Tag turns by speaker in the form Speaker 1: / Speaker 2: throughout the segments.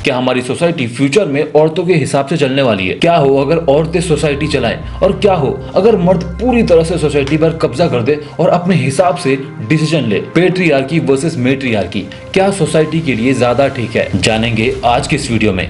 Speaker 1: क्या हमारी society future में औरतों के हिसाब से चलने वाली है? क्या हो अगर औरतें सोसाइटी चलाएं? और क्या हो अगर मर्द पूरी तरह से सोसाइटी पर कब्जा कर दे और अपने हिसाब से डिसीजन ले? पेट्रियार्की वर्सेस मेट्रियार्की, क्या सोसाइटी के लिए ज्यादा ठीक है? जानेंगे आज की इस वीडियो में।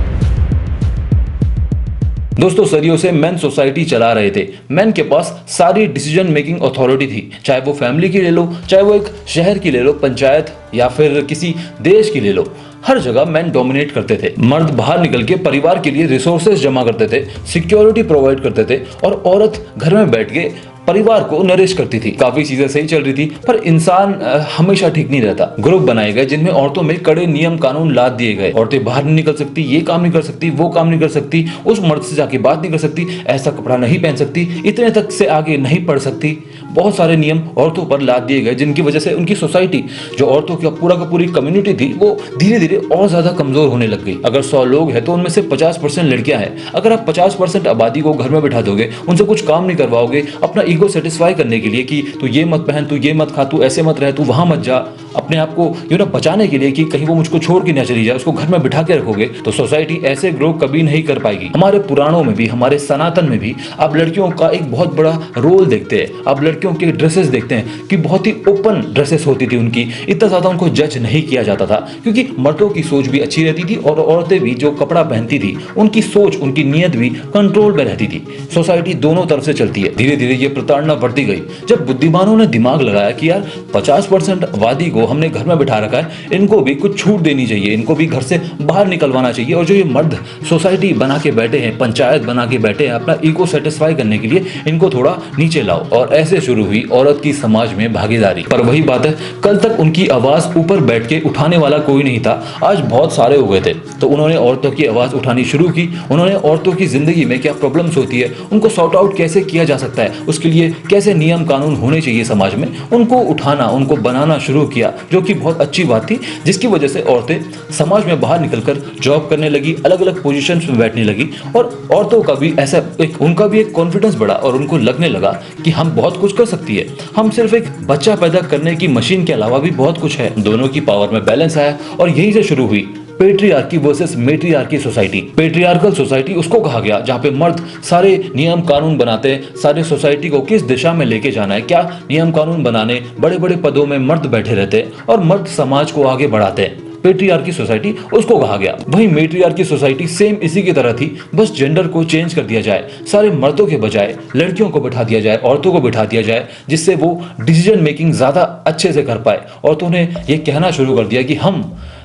Speaker 1: दोस्तों, सदियों से मेन सोसाइटी चला रहे थे। मेन के पास सारी डिसीजन मेकिंग अथॉरिटी थी, चाहे वो फैमिली की ले लो, चाहे वो एक शहर की ले लो, पंचायत या फिर किसी देश की ले लो। हर जगह मैन डोमिनेट करते थे। मर्द बाहर निकल के परिवार के लिए रिसोर्सेज जमा करते थे, सिक्योरिटी प्रोवाइड करते थे और औरत घर में बैठ के परिवार को नरिश करती थी। काफी चीजें सही चल रही थी, पर इंसान हमेशा ठीक नहीं रहता। ग्रुप बनाए गए जिनमें औरतों में कड़े नियम कानून लाद दिए गए। औरतें बाहर नहीं निकल सकती, ये काम नहीं कर सकती, वो काम नहीं कर सकती, उस मर्द से जाके बात नहीं कर सकती, ऐसा कपड़ा नहीं पहन सकती, इतने तक से आगे नहीं पढ़ सकती। बहुत सारे नियम औरतों पर लाद दिए गए, जिनकी वजह से उनकी सोसाइटी, जो औरतों की पूरा का पूरी कम्युनिटी थी, वो धीरे धीरे और ज्यादा कमजोर होने लग गई। अगर 100 लोग हैं तो उनमें से 50% लड़कियां हैं। अगर आप 50% आबादी को घर में बिठा दोगे, उनसे कुछ काम नहीं करवाओगे, अपना ईगो सेटिस्फाई करने के लिए कि तू ये मत पहन, तू ये मत खा, तू ऐसे मत रह, तू वहां मत जा, अपने आप को बचाने के लिए कि कहीं वो मुझको छोड़ के ना चली जाए, उसको घर में बिठा के रखोगे, तो सोसाइटी ऐसे ग्रो कभी नहीं कर पाएगी। हमारे पुराणों में भी, हमारे सनातन में भी आप लड़कियों का एक बहुत बड़ा रोल देखते हैं। आप लड़कियों के ड्रेसेस देखते हैं कि बहुत ही ओपन ड्रेसेस होती थी उनकी, इतना ज्यादा उनको जज नहीं किया जाता था, क्योंकि मर्दों की सोच भी अच्छी रहती थी और औरतें भी जो कपड़ा पहनती थी उनकी सोच, उनकी नीयत भी कंट्रोल में रहती थी। सोसाइटी दोनों तरफ से चलती है। धीरे धीरे ये प्रताड़ना बढ़ती गई। जब बुद्धिमानों ने दिमाग लगाया कि यार 50% आबादी को हमने घर में बिठा रखा है, इनको भी कुछ छूट देनी चाहिए, इनको भी घर से बाहर निकलवाना चाहिए, और जो ये मर्द सोसाइटी बना के बैठे हैं, पंचायत बना के बैठे हैं अपना ईगो सेटिस्फाई करने के लिए, इनको थोड़ा नीचे लाओ। और ऐसे शुरू हुई औरत की समाज में भागीदारी। पर वही बात है, कल तक उनकी आवाज ऊपर बैठ के उठाने वाला कोई नहीं था, आज बहुत सारे हो गए थे। तो उन्होंने औरतों की आवाज उठानी शुरू की। उन्होंने औरतों की जिंदगी में क्या प्रॉब्लम्स होती है, उनको सॉर्ट आउट कैसे किया जा सकता है, उसके लिए कैसे नियम कानून होने चाहिए समाज में, उनको उठाना, उनको बनाना शुरू किया, जो कि बहुत अच्छी बात थी। जिसकी वजह से औरतें समाज में बाहर निकलकर जॉब करने लगी, अलग अलग पोजीशंस में बैठने लगी, और औरतों का भी ऐसा उनका भी एक कॉन्फिडेंस बढ़ा और उनको लगने लगा कि हम बहुत कुछ कर सकती है, हम सिर्फ एक बच्चा पैदा करने की मशीन के अलावा भी बहुत कुछ है। दोनों की पावर में बैलेंस आया और यहीं से शुरू हुई patriarchy versus matriarchy society. Patriarchal society उसको कहा गया जहां पे मर्द सारे नियम कानून बनाते हैं, सारे सोसाइटी को किस दिशा में लेके जाना है, क्या नियम कानून बनाने, बड़े बड़े पदों में मर्द बैठे रहते हैं और मर्द समाज को आगे बढ़ाते हैं। पेट्रियार्की सोसाइटी उसको कहा गया। वही मेट्रियार्की सोसाइटी सेम इसी की तरह थी, बस जेंडर को चेंज कर दिया जाए, सारे मर्दों के बजाय लड़कियों को बिठा दिया जाए, औरतों को बिठा दिया जाए, जिससे वो डिसीजन मेकिंग ज्यादा अच्छे से कर पाए। औरतों ने ये कहना शुरू कर दिया कि हम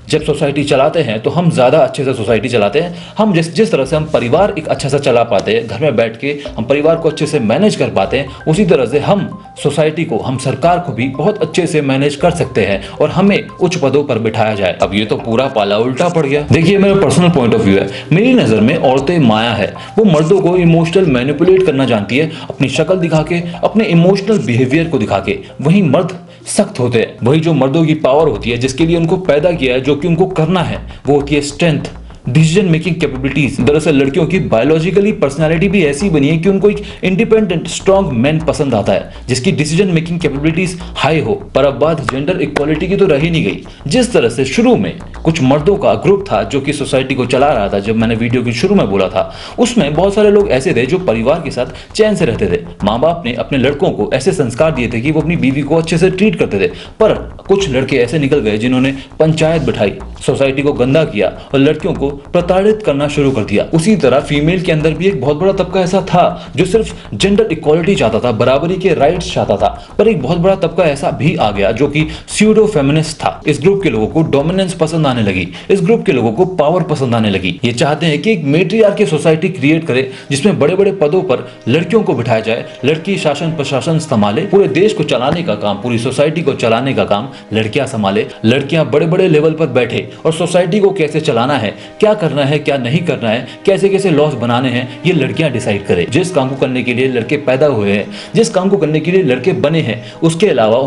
Speaker 1: जब सोसाइटी चलाते हैं तो हम ज़्यादा अच्छे से सोसाइटी चलाते हैं। हम जिस तरह से हम परिवार एक अच्छा सा चला पाते हैं, घर में बैठ के हम परिवार को अच्छे से मैनेज कर पाते हैं, उसी तरह से हम सोसाइटी को, हम सरकार को भी बहुत अच्छे से मैनेज कर सकते हैं और हमें उच्च पदों पर बिठाया जाए। अब ये तो पूरा पाला उल्टा पड़ गया। देखिए, मेरा पर्सनल पॉइंट ऑफ व्यू है, मेरी नज़र में औरतें माया है। वो मर्दों को इमोशनल मैनिपुलेट करना जानती है, अपनी शक्ल दिखा के, अपने इमोशनल बिहेवियर को दिखा के। वहीं मर्द सख्त होते हैं। वही जो मर्दों की पावर होती है, जिसके लिए उनको पैदा किया है, जो कि उनको करना है, वो होती है स्ट्रेंथ, डिसीजन मेकिंग कैपेबिलिटीज। दरअसल लड़कियों की बायोलॉजिकली पर्सनालिटी भी ऐसी बनी है कि उनको एक इंडिपेंडेंट स्ट्रॉन्ग मैन पसंद आता है, जिसकी डिसीजन मेकिंग कैपेबिलिटीज हाई हो। पर अब बात जेंडर इक्वालिटी की तो रह ही नहीं गई। जिस तरह से शुरू में कुछ मर्दों का ग्रुप था जो कि सोसाइटी को चला रहा था, जब मैंने वीडियो के शुरू में बोला था, उसमें बहुत सारे लोग ऐसे थे जो परिवार के साथ चैन से रहते थे। माँ बाप ने अपने लड़कों को ऐसे संस्कार दिए थे कि वो अपनी बीवी को अच्छे से ट्रीट करते थे। पर कुछ लड़के ऐसे निकल गए जिन्होंने पंचायत बिठाई, सोसाइटी को गंदा किया और लड़कियों को प्रताड़ित करना शुरू कर दिया। उसी तरह फीमेल के अंदर भी एक बहुत बड़ा तबका ऐसा था जो सिर्फ जेंडर इक्वालिटी चाहता था, बराबरी के राइट्स चाहता था। पर एक बहुत बड़ा तबका ऐसा भी आ गया जो कि स्यूडो फेमिनिस्ट था। इस ग्रुप के लोगों को डोमिनेंस पसंद आने लगी, इस ग्रुप के लोगों को पावर पसंद आने लगी। ये चाहते हैं कि एक मेट्रियार्की सोसाइटी क्रिएट करे जिसमें बड़े बड़े पदों पर लड़कियों को बिठाया जाए, लड़की शासन प्रशासन संभाले, पूरे देश को चलाने का काम, पूरी सोसाइटी को चलाने का काम लड़कियां संभाले, लड़कियां बड़े बड़े लेवल पर बैठे और सोसाइटी को कैसे चलाना है, क्या करना है, क्या नहीं करना है, कैसे कैसे लॉस बनाने हैं, ये लड़कियां डिसाइड करें। जिस काम को करने के लिए लड़के पैदा हुए हैं, जिस काम को करने के लिए लड़के बने हैं, उसके अलावा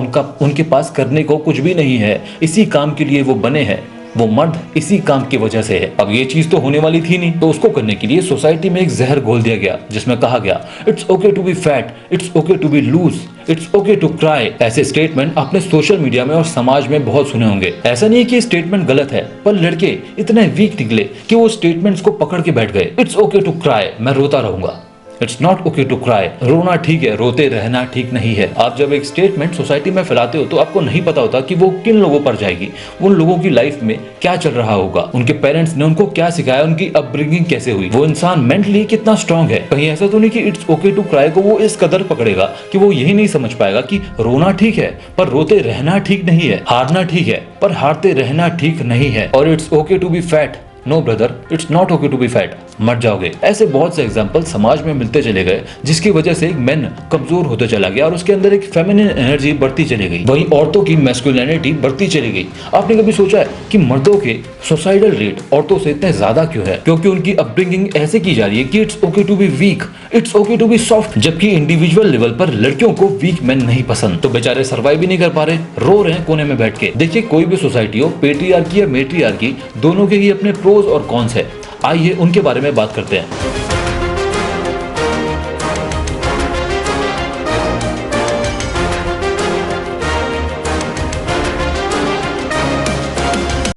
Speaker 1: उनके पास करने को कुछ भी नहीं है। इसी काम के लिए वो बने हैं, वो मर्द इसी काम की वजह से है। अब ये चीज तो होने वाली थी नहीं, तो उसको करने के लिए सोसाइटी में एक जहर घोल दिया गया जिसमें कहा गया it's okay to be fat, it's okay to be loose, it's okay to cry, ऐसे स्टेटमेंट आपने सोशल मीडिया में और समाज में बहुत सुने होंगे। ऐसा नहीं है कि ये स्टेटमेंट गलत है, पर लड़के इतने वीक निकले कि वो स्टेटमेंट्स को पकड़ के बैठ गए। इट्स ओके टू क्राई, मैं रोता रहूंगा। It's not okay to cry, रोना ठीक है, रोते रहना ठीक नहीं है। आप जब एक स्टेटमेंट सोसाइटी में फैलाते हो तो आपको नहीं पता होता कि वो किन लोगों पर जाएगी, उन लोगों की लाइफ में क्या चल रहा होगा, उनके पेरेंट्स ने उनको क्या सिखाया, उनकी अपब्रिंगिंग कैसे हुई, वो इंसान मेंटली कितना स्ट्रांग है। कहीं ऐसा तो नहीं कि इट्स ओके टू क्राई को वो इस कदर पकड़ेगा कि वो यही नहीं समझ पाएगा कि रोना ठीक है पर रोते रहना ठीक नहीं है, हारना ठीक है पर हारते रहना ठीक नहीं है। और it's okay to be fat, no brother, it's not okay to be fat, मर जाओगे। ऐसे बहुत से एग्जांपल समाज में मिलते चले गए जिसकी वजह से एक मेन कमजोर होते चला गया और उसके अंदर एक फेमिनिन एनर्जी बढ़ती चली गई, वहीं औरतों की मैस्कुलिनिटी बढ़ती चली गई। आपने कभी सोचा है कि मर्दों के सुसाइडल रेट औरतों से इतने ज्यादा क्यों है? क्योंकि उनकी अपब्रिंगिंग ऐसे की जा रही है कि it's okay to be weak, it's okay to be soft, जबकि इंडिविजुअल लेवल पर लड़कियों को वीक मैन नहीं पसंद, तो बेचारे सर्वाइव भी नहीं कर पा रहे, रो रहे हैं कोने में बैठ के। देखिए, कोई भी सोसाइटी हो, पेट्रियार्की या मैट्रियार्की, दोनों के ही अपने प्रोज और कॉन्स है। आइए उनके बारे में बात करते हैं।